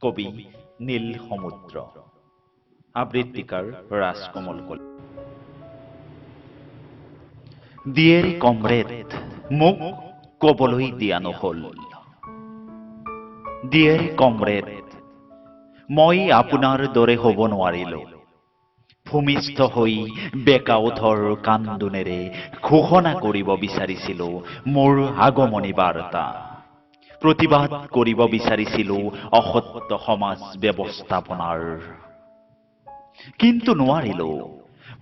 কবি নীল সমুদ্ৰ, আবৃত্তিকাৰ ৰাজকমল কলিতা। দিয়েৰি কমৰেড, মোক কবলৈ দিয়া নহল। দিয়েৰি কমৰেড, মই আপোনাৰ দৰে হ'ব নোৱাৰিলো। ভূমিষ্ঠ হৈ বেকা ওঠৰ কান্দোনেৰে ঘোষণা কৰিব বিচাৰিছিলো মোৰ আগমনী বাৰ্তা। প্ৰতিবাদ কৰিব বিচাৰিছিলো অসত্য সমাজ ব্যৱস্থাপনাৰ, কিন্তু নোৱাৰিলো।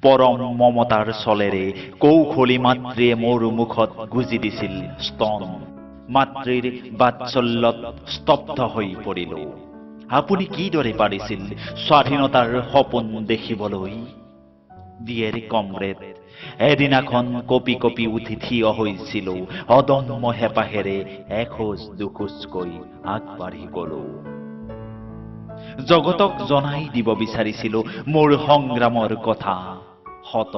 পৰম মমতাৰ চলেৰে কৌশলী মাতৃয়ে মোৰ মুখত গুজি দিছিল স্তন। মাতৃৰ বাৎসল্যত স্তব্ধ হৈ পৰিলো। আপুনি কিদৰে পাৰিছিল স্বাধীনতাৰ সপোন দেখিবলৈ? দিয়েৰি কমৰেড, এদিনাখন কঁপি কঁপি উঠি থিয় হৈছিলো অদম্য হেঁপাহেৰে এখোজ দুখোজকৈ আগবাঢ়ি গলো। জগতক জনাই দিব বিচাৰিছিলো মোৰ সংগ্ৰামৰ কথা। শত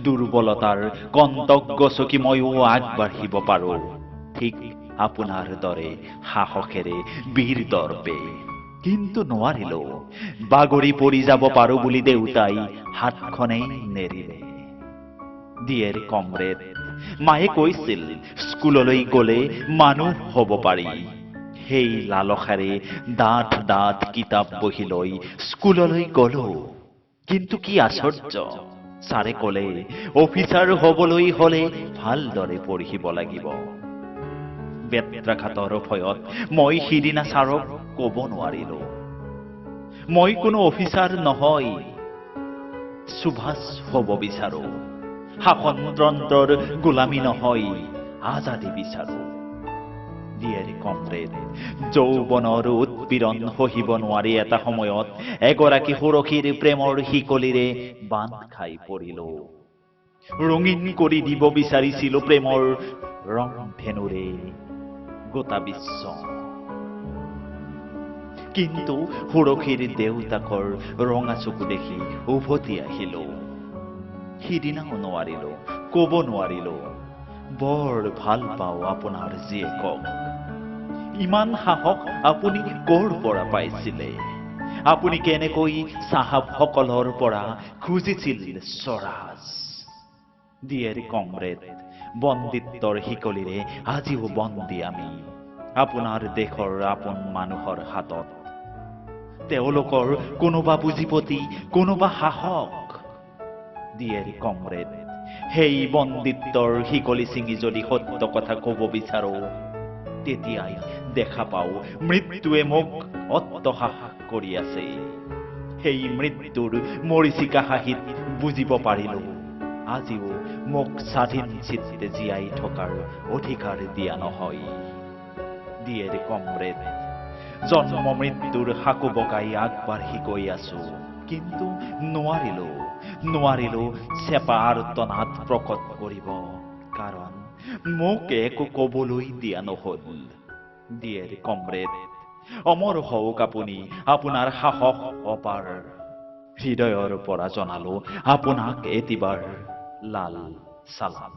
দুৰ্বলতাৰ কণ্টক গছকি ময়ো আগবাঢ়িব পাৰো, ঠিক আপোনাৰ দৰে সাহসেৰে বীৰ দৰ্পে। কিন্তু নোৱাৰিলো। বাগৰি পৰি যাব পাৰো বুলি দেউতাই হাতখনেই নেৰিলে। দিয়েৰি কমৰেড, মায়ে কৈছিল স্কুললৈ গলে মানুহ হ'ব পাৰি। সেই লালসাৰে ডাঠ ডাঠ কিতাপ বহি লৈ স্কুললৈ গলো। কিন্তু কি আশ্চৰ্য, ছাৰে কলে অফিচাৰ হবলৈ হলে ভালদৰে পঢ়িব লাগিব। বেত্ৰাঘাতৰ ভয়ত মই সিদিনা ছাৰক কব নোৱাৰিলো, মই কোনো অফিচাৰ নহয়, সুভাষ হব বিচাৰো। শাসনতন্ত্ৰৰ গোলামী নহয়, আজাদী বিচাৰো। দিয়েৰি কমৰেড, যৌৱনৰ উৎপীড়ন সহিব নোৱাৰি এটা সময়ত এগৰাকী সুৰক্ষীৰ প্ৰেমৰ শিকলিৰে বান্ধ খাই পৰিলো। ৰঙীন কৰি দিব বিচাৰিছিলো প্ৰেমৰ ৰং ধেনুৰে গোটা বিশ্ব, কিন্তু সুৰক্ষীৰ দেউতাকৰ ৰঙা চকু দেখি উভতি আহিলো। সিদিনাও নোৱাৰিলো, কব নোৱাৰিলো, বৰ ভাল পাওঁ আপোনাৰ জীয়েকক। ইমান সাহস আপুনি ক'ৰ পৰা পাইছিলে? আপুনি কেনেকৈ চাহাবসকলৰ পৰা খুজিছিল স্বৰাজ? দিয়েৰি কমৰেড, বন্দিত্বৰ শিকলিৰে আজিও বন্দী আমি আপোনাৰ দেশৰ আপোন মানুহৰ হাতত। তেওঁলোকৰ কোনোবা পুঁজিপতি, কোনোবা শাসক। দিয়েৰি কমৰেড, সেই বন্দিত্বৰ শিকলি ছিঙি যদি সত্য কথা কব বিচাৰো, তেতিয়াই দেখা পাও মৃত্যুৱে মোক অট্টহাস কৰি আছে। সেই মৃত্যুৰ মৰিচিকা হাঁহিত বুজিব পাৰিলো আজিও মোক স্বাধীন চিত্তে জীয়াই থকাৰ অধিকাৰ দিয়া নহয়। দিয়েৰি কমৰেড, জন্ম মৃত্যুৰ সাকু বগাই আগবাঢ়ি গৈ আছো, কিন্তু নোৱাৰিলো চেপা আৰ্তনাদ প্ৰকট কৰিব, কাৰণ মোক একো কবলৈ দিয়া নহল। দিয়েৰি কমৰেড, অমৰ হওক আপুনি, আপোনাৰ সাহস অপাৰ। হৃদয়ৰ পৰা জনালো আপোনাক এতিবাৰ লাল চালাম।